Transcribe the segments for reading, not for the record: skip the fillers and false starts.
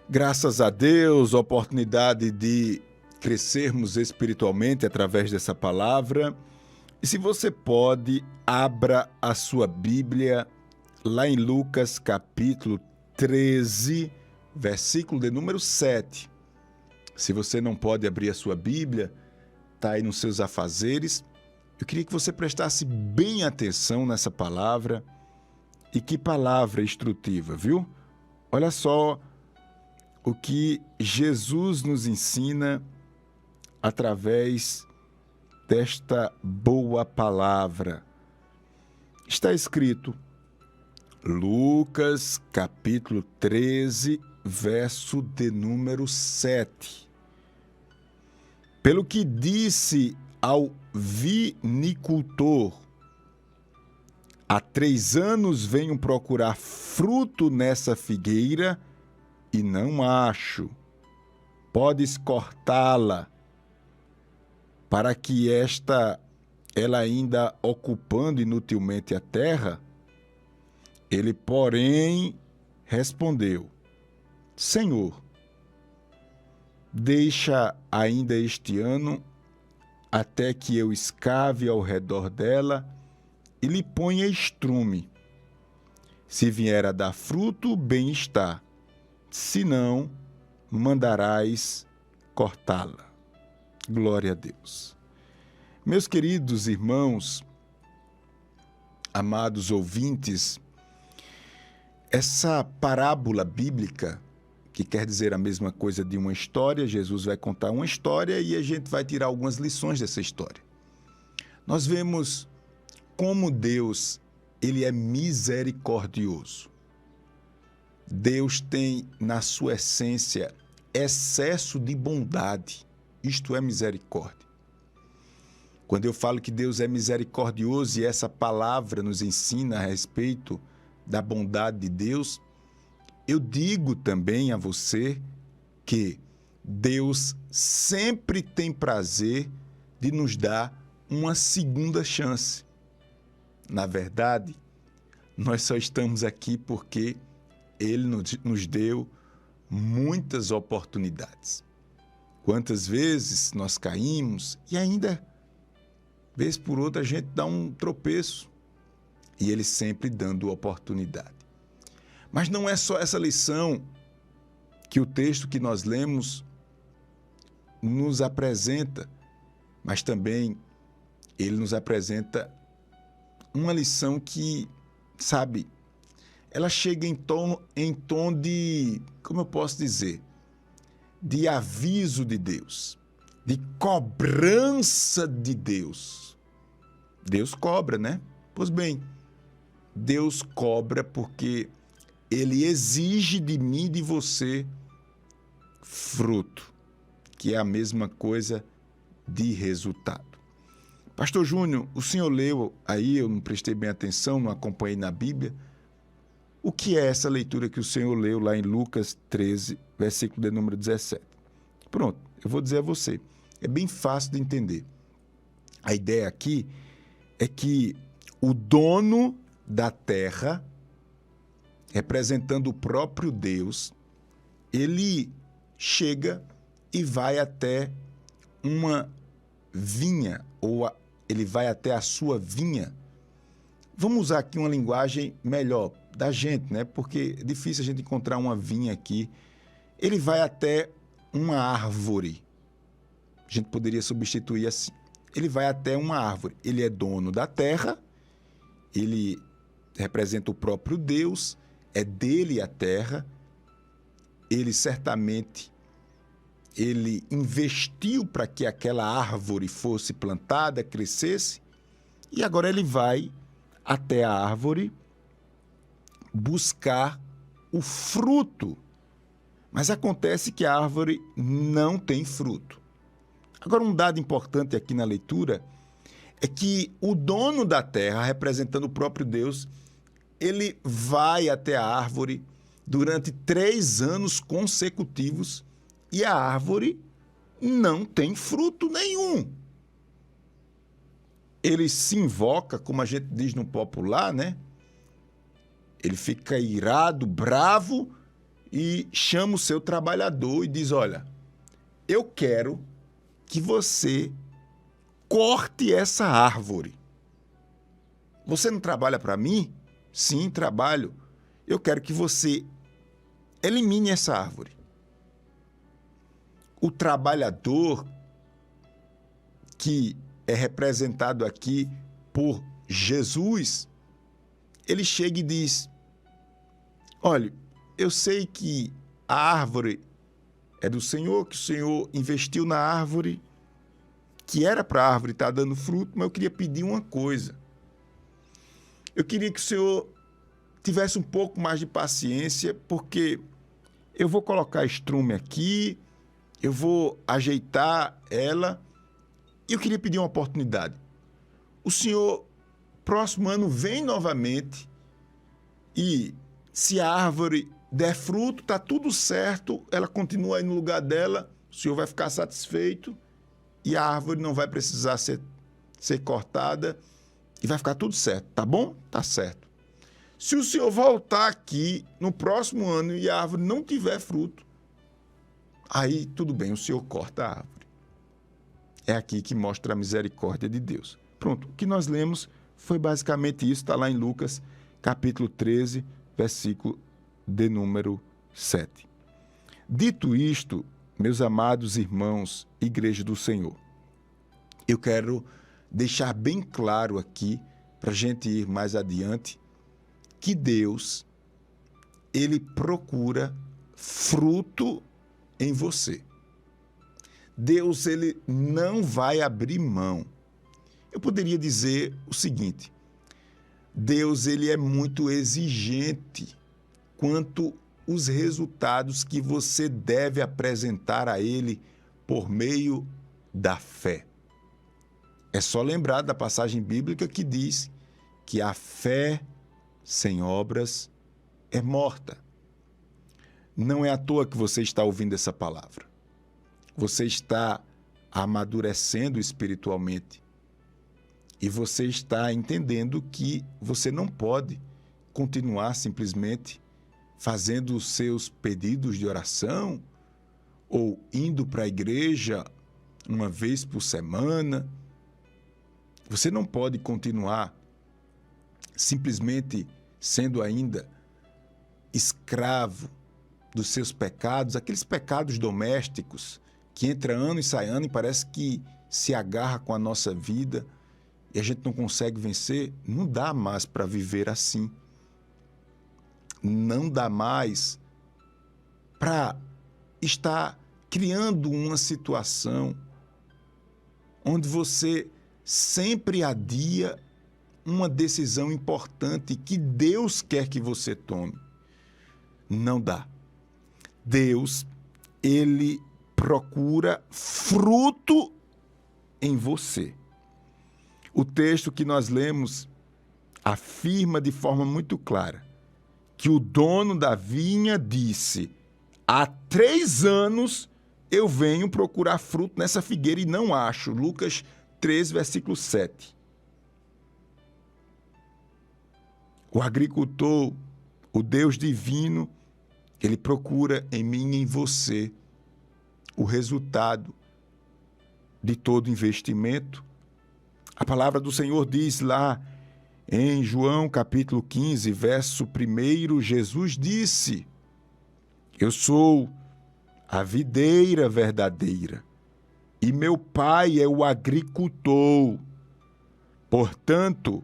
Graças a Deus, oportunidade de crescermos espiritualmente através dessa palavra. E se você pode, abra a sua Bíblia lá em Lucas capítulo 13, versículo de número 7. Se você não pode abrir a sua Bíblia, está aí nos seus afazeres, eu queria que você prestasse bem atenção nessa palavra. E que palavra instrutiva, viu? Olha só o que Jesus nos ensina através desta boa palavra. Está escrito, Lucas, capítulo 13, verso de número 7. Pelo que disse ao vinicultor, há 3 anos venho procurar fruto nessa figueira e não acho. Podes cortá-la, para que ela ainda ocupando inutilmente a terra? Ele, porém, respondeu, Senhor, deixa ainda este ano, até que eu escave ao redor dela e lhe ponha estrume. Se vier a dar fruto, bem está. Se não, mandarás cortá-la. Glória a Deus. Meus queridos irmãos, amados ouvintes, essa parábola bíblica, que quer dizer a mesma coisa de uma história, Jesus vai contar uma história e a gente vai tirar algumas lições dessa história. Nós vemos como Deus, ele é misericordioso. Deus tem, na sua essência, excesso de bondade. Isto é misericórdia. Quando eu falo que Deus é misericordioso e essa palavra nos ensina a respeito da bondade de Deus, eu digo também a você que Deus sempre tem prazer de nos dar uma segunda chance. Na verdade, nós só estamos aqui porque Ele nos deu muitas oportunidades. Quantas vezes nós caímos e ainda, vez por outra, a gente dá um tropeço. E Ele sempre dando oportunidade. Mas não é só essa lição que o texto que nós lemos nos apresenta, mas também ele nos apresenta uma lição que, sabe, ela chega em tom de, como eu posso dizer, de aviso de Deus, de cobrança de Deus. Deus cobra, né? Pois bem, Deus cobra porque Ele exige de mim e de você fruto, que é a mesma coisa de resultado. Pastor Júnior, o senhor leu aí, eu não prestei bem atenção, não acompanhei na Bíblia. O que é essa leitura que o senhor leu lá em Lucas 13, versículo de número 17? Pronto, eu vou dizer a você. É bem fácil de entender. A ideia aqui é que o dono da terra, representando o próprio Deus, ele chega e vai até uma vinha, ou ele vai até a sua vinha. Vamos usar aqui uma linguagem melhor da gente, né? Porque é difícil a gente encontrar uma vinha aqui. Ele vai até uma árvore. A gente poderia substituir assim. Ele vai até uma árvore. Ele é dono da terra, ele representa o próprio Deus, é dele a terra, ele certamente investiu para que aquela árvore fosse plantada, crescesse, e agora ele vai até a árvore buscar o fruto. Mas acontece que a árvore não tem fruto. Agora, um dado importante aqui na leitura é que o dono da terra, representando o próprio Deus, ele vai até a árvore durante 3 anos consecutivos e a árvore não tem fruto nenhum. Ele se invoca, como a gente diz no popular, né? Ele fica irado, bravo e chama o seu trabalhador e diz: olha, eu quero que você corte essa árvore. Você não trabalha para mim? Sim, trabalho. Eu quero que você elimine essa árvore. O trabalhador, que é representado aqui por Jesus, ele chega e diz: olha, eu sei que a árvore é do Senhor, que o Senhor investiu na árvore, que era para a árvore estar dando fruto, mas eu queria pedir uma coisa. Eu queria que o Senhor tivesse um pouco mais de paciência, porque eu vou colocar estrume aqui, eu vou ajeitar ela, e eu queria pedir uma oportunidade. O Senhor, próximo ano, vem novamente, e se a árvore der fruto, está tudo certo, ela continua aí no lugar dela, o Senhor vai ficar satisfeito, e a árvore não vai precisar ser cortada, e vai ficar tudo certo, tá bom? Tá certo. Se o Senhor voltar aqui no próximo ano e a árvore não tiver fruto, aí tudo bem, o Senhor corta a árvore. É aqui que mostra a misericórdia de Deus. Pronto, o que nós lemos foi basicamente isso, está lá em Lucas, capítulo 13, versículo de número 7. Dito isto, meus amados irmãos, Igreja do Senhor, eu quero deixar bem claro aqui, para a gente ir mais adiante, que Deus, ele procura fruto em você. Deus, ele não vai abrir mão. Eu poderia dizer o seguinte: Deus, ele é muito exigente quanto os resultados que você deve apresentar a ele por meio da fé. É só lembrar da passagem bíblica que diz que a fé sem obras é morta. Não é à toa que você está ouvindo essa palavra. Você está amadurecendo espiritualmente e você está entendendo que você não pode continuar simplesmente fazendo os seus pedidos de oração ou indo para a igreja uma vez por semana. Você não pode continuar simplesmente sendo ainda escravo dos seus pecados, aqueles pecados domésticos que entra ano e sai ano e parece que se agarra com a nossa vida e a gente não consegue vencer. Não dá mais para viver assim. Não dá mais para estar criando uma situação onde você sempre adia uma decisão importante que Deus quer que você tome. Não dá. Deus, ele procura fruto em você. O texto que nós lemos afirma de forma muito clara que o dono da vinha disse: há 3 anos eu venho procurar fruto nessa figueira e não acho. Lucas 13, versículo 7. O agricultor, o Deus divino, ele procura em mim e em você o resultado de todo investimento. A palavra do Senhor diz lá em João capítulo 15, verso 1, Jesus disse: eu sou a videira verdadeira e meu pai é o agricultor. Portanto,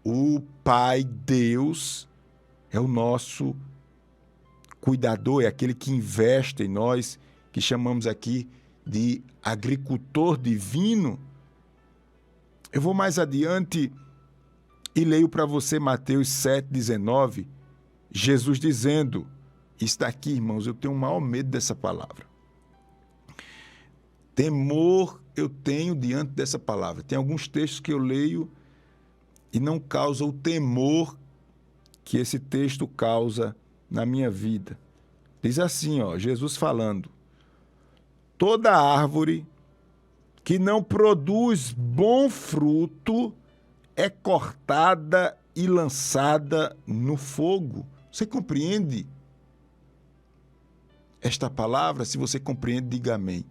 o Pai Deus é o nosso cuidador, é aquele que investe em nós, que chamamos aqui de agricultor divino. Eu vou mais adiante e leio para você Mateus 7,19, Jesus dizendo, está aqui, irmãos, eu tenho o maior medo dessa palavra. Temor eu tenho diante dessa palavra. Tem alguns textos que eu leio e não causa o temor que esse texto causa na minha vida. Diz assim, Jesus falando: toda árvore que não produz bom fruto é cortada e lançada no fogo. Você compreende esta palavra? Se você compreende, diga amém.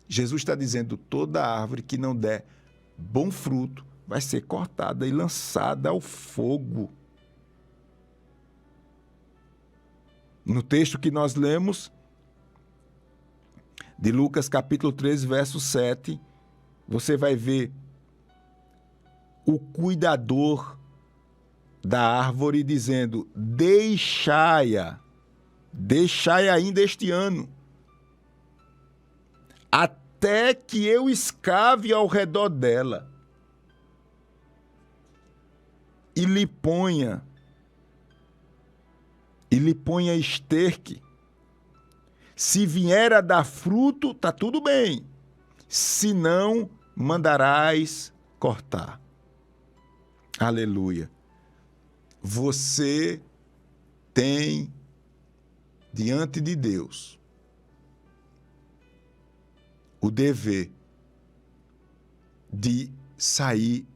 Jesus está dizendo: toda árvore que não der bom fruto vai ser cortada e lançada ao fogo. No texto que nós lemos, de Lucas capítulo 13, verso 7, você vai ver o cuidador da árvore dizendo: deixai-a ainda este ano, até que eu escave ao redor dela e lhe ponha esterque. Se vier a dar fruto, está tudo bem. Se não, mandarás cortar. Aleluia. Você tem diante de Deus o dever de sair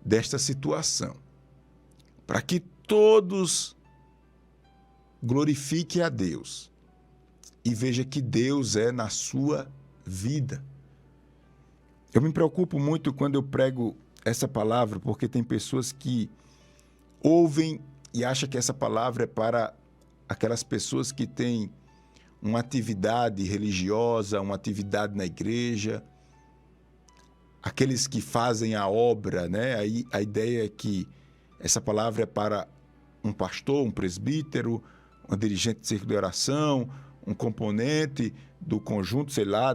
desta situação, para que todos glorifiquem a Deus e veja que Deus é na sua vida. Eu me preocupo muito quando eu prego essa palavra, porque tem pessoas que ouvem e acham que essa palavra é para aquelas pessoas que têm uma atividade religiosa, uma atividade na igreja, aqueles que fazem a obra, né? Aí a ideia é que essa palavra é para um pastor, um presbítero, um dirigente de círculo de oração, um componente do conjunto, sei lá.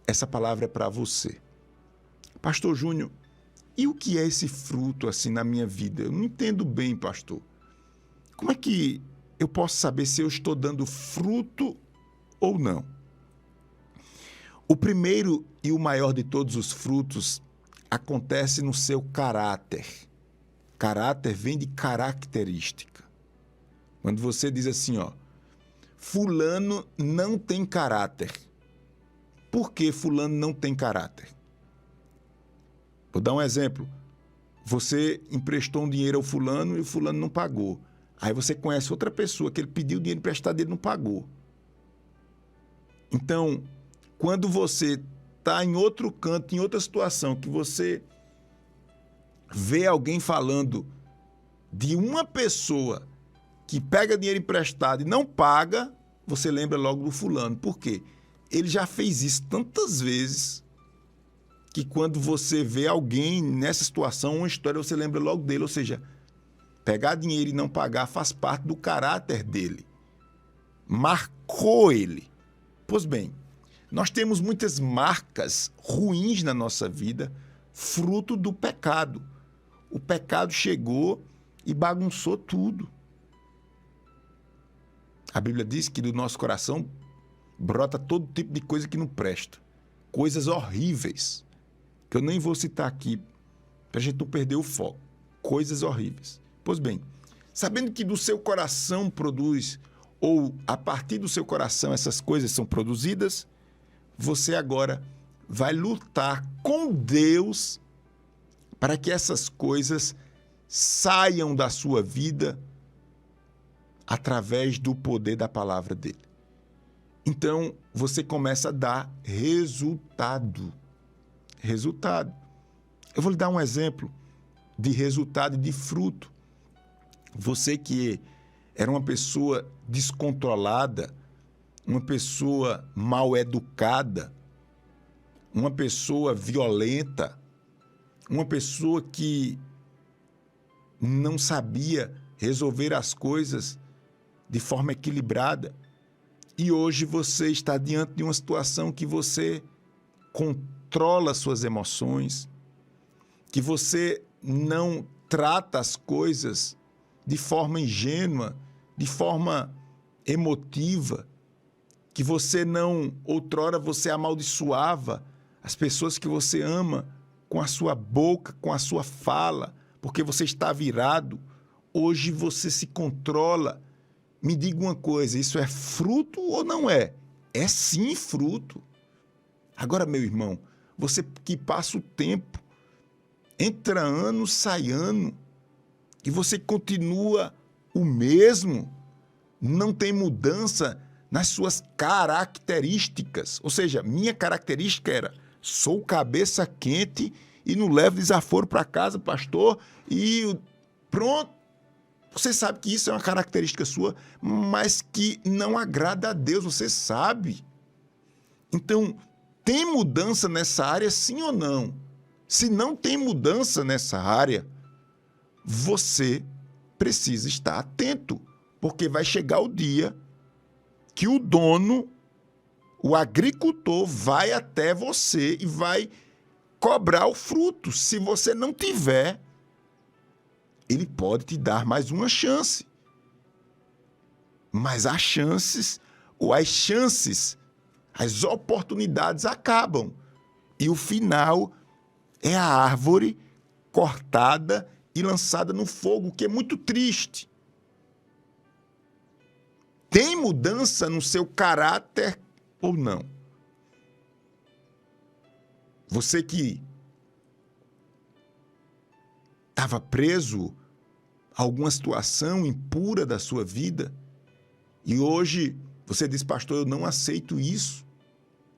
Essa palavra é para você. Pastor Júnior, e o que é esse fruto assim na minha vida? Eu não entendo bem, pastor. Como é que eu posso saber se eu estou dando fruto ou não? O primeiro e o maior de todos os frutos acontece no seu caráter. Caráter vem de característica. Quando você diz assim, ó, fulano não tem caráter. Por que fulano não tem caráter? Vou dar um exemplo. Você emprestou um dinheiro ao fulano e o fulano não pagou. Aí você conhece outra pessoa que ele pediu dinheiro emprestado e ele não pagou. Então, quando você está em outro canto, em outra situação, que você vê alguém falando de uma pessoa que pega dinheiro emprestado e não paga, você lembra logo do fulano. Por quê? Ele já fez isso tantas vezes que quando você vê alguém nessa situação, uma história, você lembra logo dele. Ou seja, pegar dinheiro e não pagar faz parte do caráter dele. Marcou ele. Pois bem, nós temos muitas marcas ruins na nossa vida, fruto do pecado. O pecado chegou e bagunçou tudo. A Bíblia diz que do nosso coração brota todo tipo de coisa que não presta. Coisas horríveis, que eu nem vou citar aqui, para a gente não perder o foco. Coisas horríveis. Pois bem, sabendo que do seu coração produz, ou a partir do seu coração essas coisas são produzidas, você agora vai lutar com Deus para que essas coisas saiam da sua vida através do poder da palavra dele. Então, você começa a dar resultado. Resultado. Eu vou lhe dar um exemplo de resultado e de fruto. Você que era uma pessoa descontrolada, uma pessoa mal educada, uma pessoa violenta, uma pessoa que não sabia resolver as coisas de forma equilibrada. E hoje você está diante de uma situação que você controla suas emoções, que você não trata as coisas de forma ingênua, de forma emotiva, que você não, outrora você amaldiçoava as pessoas que você ama com a sua boca, com a sua fala, porque você está virado. Hoje você se controla. Me diga uma coisa, isso é fruto ou não é? É sim fruto. Agora, meu irmão, você que passa o tempo, entra ano, sai ano, e você continua o mesmo, não tem mudança nas suas características. Ou seja, minha característica era: sou cabeça quente e não levo desaforo para casa, pastor, e pronto. Você sabe que isso é uma característica sua, mas que não agrada a Deus, você sabe. Então, tem mudança nessa área, sim ou não? Se não tem mudança nessa área, você precisa estar atento, porque vai chegar o dia que o dono, o agricultor, vai até você e vai cobrar o fruto. Se você não tiver, ele pode te dar mais uma chance. Mas as chances, as oportunidades acabam. E o final é a árvore cortada e lançada no fogo, o que é muito triste. Tem mudança no seu caráter ou não? Você que estava preso a alguma situação impura da sua vida e hoje você diz: pastor, eu não aceito isso.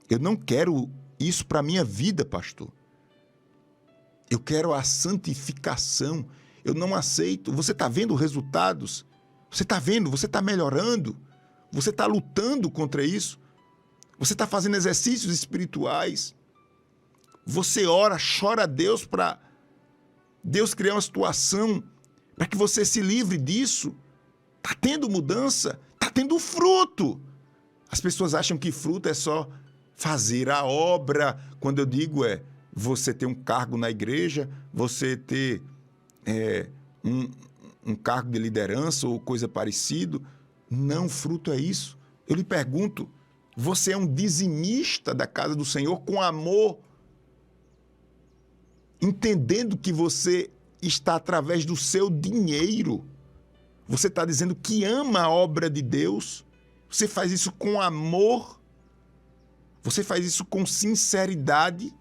Eu não quero isso para a minha vida, pastor. Eu quero a santificação. Eu não aceito. Você está vendo resultados? Você está vendo? Você está melhorando? Você está lutando contra isso? Você está fazendo exercícios espirituais? Você ora, chora a Deus para Deus criar uma situação para que você se livre disso? Está tendo mudança? Está tendo fruto? As pessoas acham que fruto é só fazer a obra. Quando eu digo você ter um cargo na igreja, você ter um cargo de liderança ou coisa parecida. Não, fruto é isso. Eu lhe pergunto, você é um dizimista da casa do Senhor com amor, entendendo que você está através do seu dinheiro. Você está dizendo que ama a obra de Deus. Você faz isso com amor. Você faz isso com sinceridade.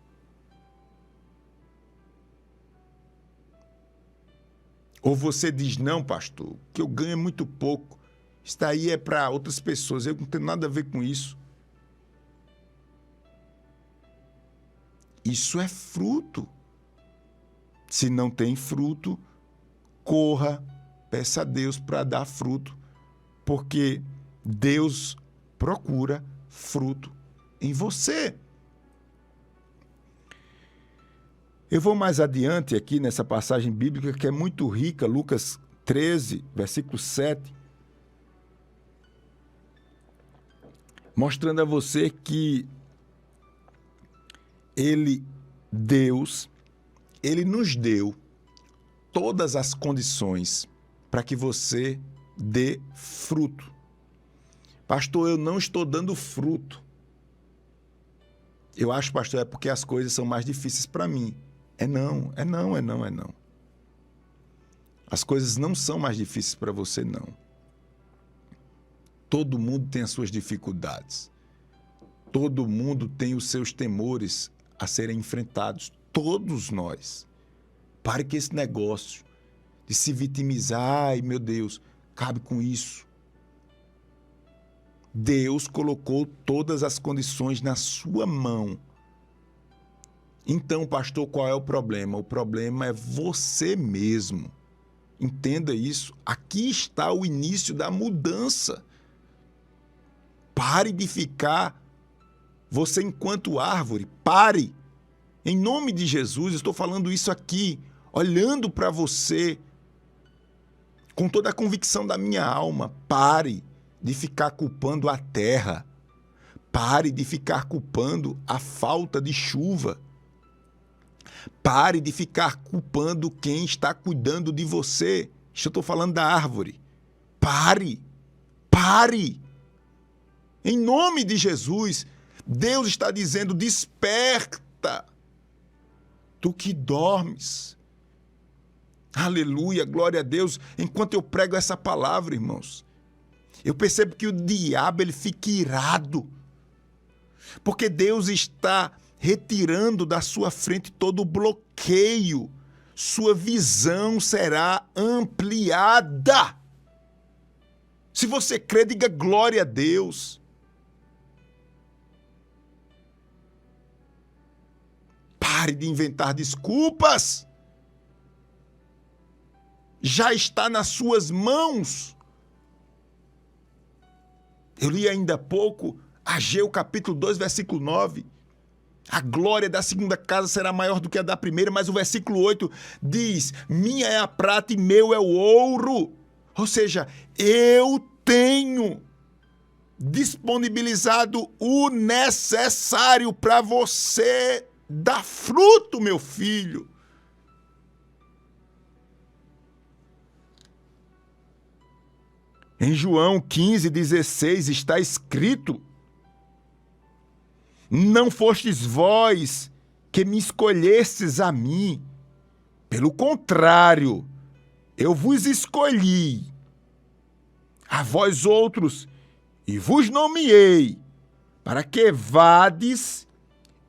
Ou você diz: não, pastor, o que eu ganho é muito pouco. Isso daí é para outras pessoas. Eu não tenho nada a ver com isso. Isso é fruto. Se não tem fruto, corra, peça a Deus para dar fruto, porque Deus procura fruto em você. Eu vou mais adiante aqui nessa passagem bíblica que é muito rica, Lucas 13, versículo 7, mostrando a você que Deus, Ele nos deu todas as condições para que você dê fruto. Pastor, eu não estou dando fruto. Eu acho, pastor, é porque as coisas são mais difíceis para mim. É não. As coisas não são mais difíceis para você, não. Todo mundo tem as suas dificuldades. Todo mundo tem os seus temores a serem enfrentados. Todos nós. Pare com esse negócio de se vitimizar. Ai, meu Deus, cabe com isso. Deus colocou todas as condições na sua mão. Então, pastor, qual é o problema? O problema é você mesmo. Entenda isso. Aqui está o início da mudança. Pare de ficar, você enquanto árvore, pare. Em nome de Jesus, estou falando isso aqui, olhando para você, com toda a convicção da minha alma. Pare de ficar culpando a terra. Pare de ficar culpando a falta de chuva. Pare de ficar culpando quem está cuidando de você. Eu estou falando da árvore. Pare. Em nome de Jesus, Deus está dizendo: desperta, tu que dormes. Aleluia, glória a Deus. Enquanto eu prego essa palavra, irmãos, eu percebo que o diabo ele fica irado, porque Deus está retirando da sua frente todo o bloqueio. Sua visão será ampliada. Se você crê, diga glória a Deus. Pare de inventar desculpas. Já está nas suas mãos. Eu li ainda há pouco, Ageu capítulo 2, versículo 9. A glória da segunda casa será maior do que a da primeira, mas o versículo 8 diz, minha é a prata e meu é o ouro. Ou seja, eu tenho disponibilizado o necessário para você dar fruto, meu filho. Em João 15:16 está escrito, não fostes vós que me escolhestes a mim, pelo contrário, eu vos escolhi, a vós outros, e vos nomeei, para que vades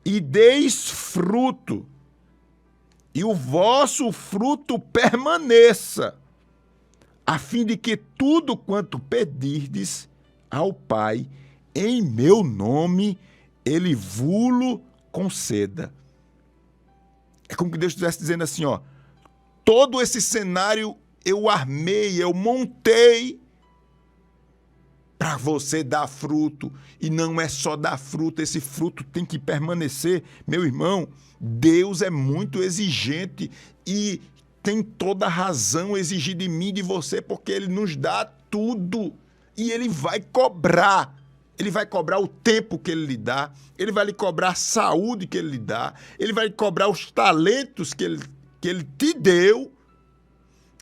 e deis fruto, e o vosso fruto permaneça, a fim de que tudo quanto pedirdes ao Pai, em meu nome, Ele vulo conceda. É como que Deus estivesse dizendo assim, ó, todo esse cenário eu armei, eu montei para você dar fruto. E não é só dar fruto, esse fruto tem que permanecer. Meu irmão, Deus é muito exigente e tem toda a razão exigir de mim e de você, porque Ele nos dá tudo. E Ele vai cobrar. Ele vai cobrar o tempo que Ele lhe dá. Ele vai lhe cobrar a saúde que Ele lhe dá. Ele vai lhe cobrar os talentos que ele te deu.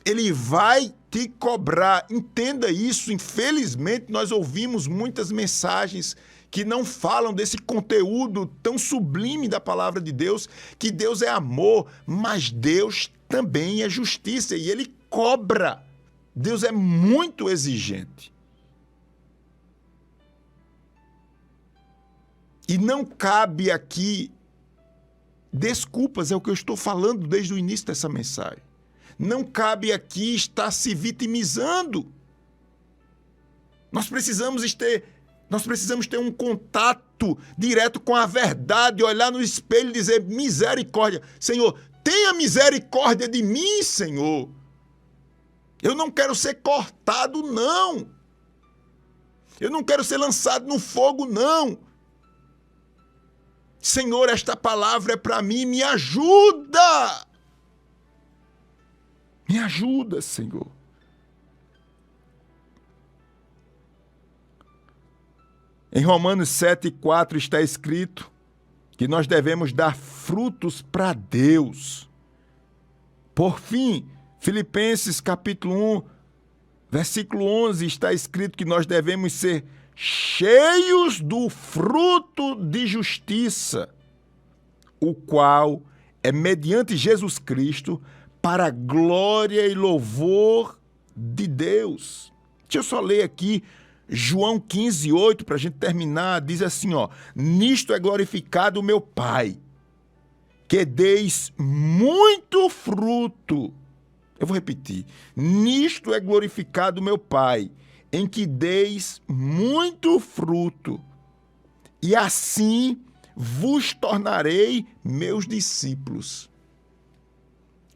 Ele vai te cobrar. Entenda isso. Infelizmente, nós ouvimos muitas mensagens que não falam desse conteúdo tão sublime da palavra de Deus, que Deus é amor, mas Deus também é justiça e Ele cobra. Deus é muito exigente. E não cabe aqui desculpas, é o que eu estou falando desde o início dessa mensagem. Não cabe aqui estar se vitimizando. Nós precisamos ter um contato direto com a verdade, olhar no espelho e dizer misericórdia. Senhor, tenha misericórdia de mim, Senhor. Eu não quero ser cortado, não. Eu não quero ser lançado no fogo, não. Senhor, esta palavra é para mim, me ajuda. Me ajuda, Senhor. Em Romanos 7:4 está escrito que nós devemos dar frutos para Deus. Por fim, Filipenses capítulo 1, versículo 11 está escrito que nós devemos ser cheios do fruto de justiça, o qual é mediante Jesus Cristo para a glória e louvor de Deus. Deixa eu só ler aqui João 15:8 para a gente terminar. Diz assim, ó, nisto é glorificado o meu Pai, que deis muito fruto. Eu vou repetir. Nisto é glorificado o meu Pai, em que deis muito fruto, e assim vos tornarei meus discípulos.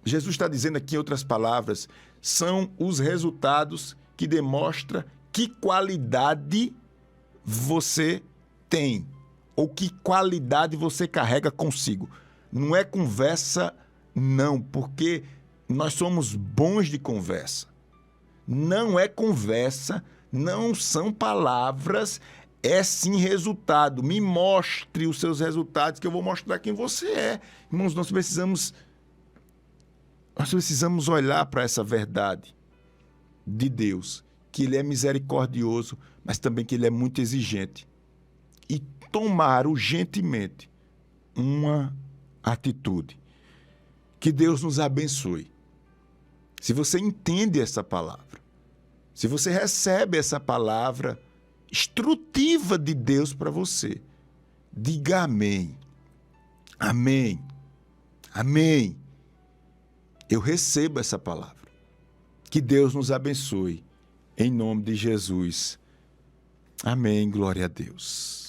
Jesus está dizendo aqui, em outras palavras, são os resultados que demonstram que qualidade você tem, ou que qualidade você carrega consigo. Não é conversa, não, porque nós somos bons de conversa. Não é conversa, não são palavras, é sim resultado. Me mostre os seus resultados que eu vou mostrar quem você é. Irmãos, nós precisamos olhar para essa verdade de Deus, que Ele é misericordioso, mas também que Ele é muito exigente. E tomar urgentemente uma atitude. Que Deus nos abençoe. Se você entende essa palavra, se você recebe essa palavra instrutiva de Deus para você, diga amém. Amém. Amém. Eu recebo essa palavra. Que Deus nos abençoe. Em nome de Jesus. Amém. Glória a Deus.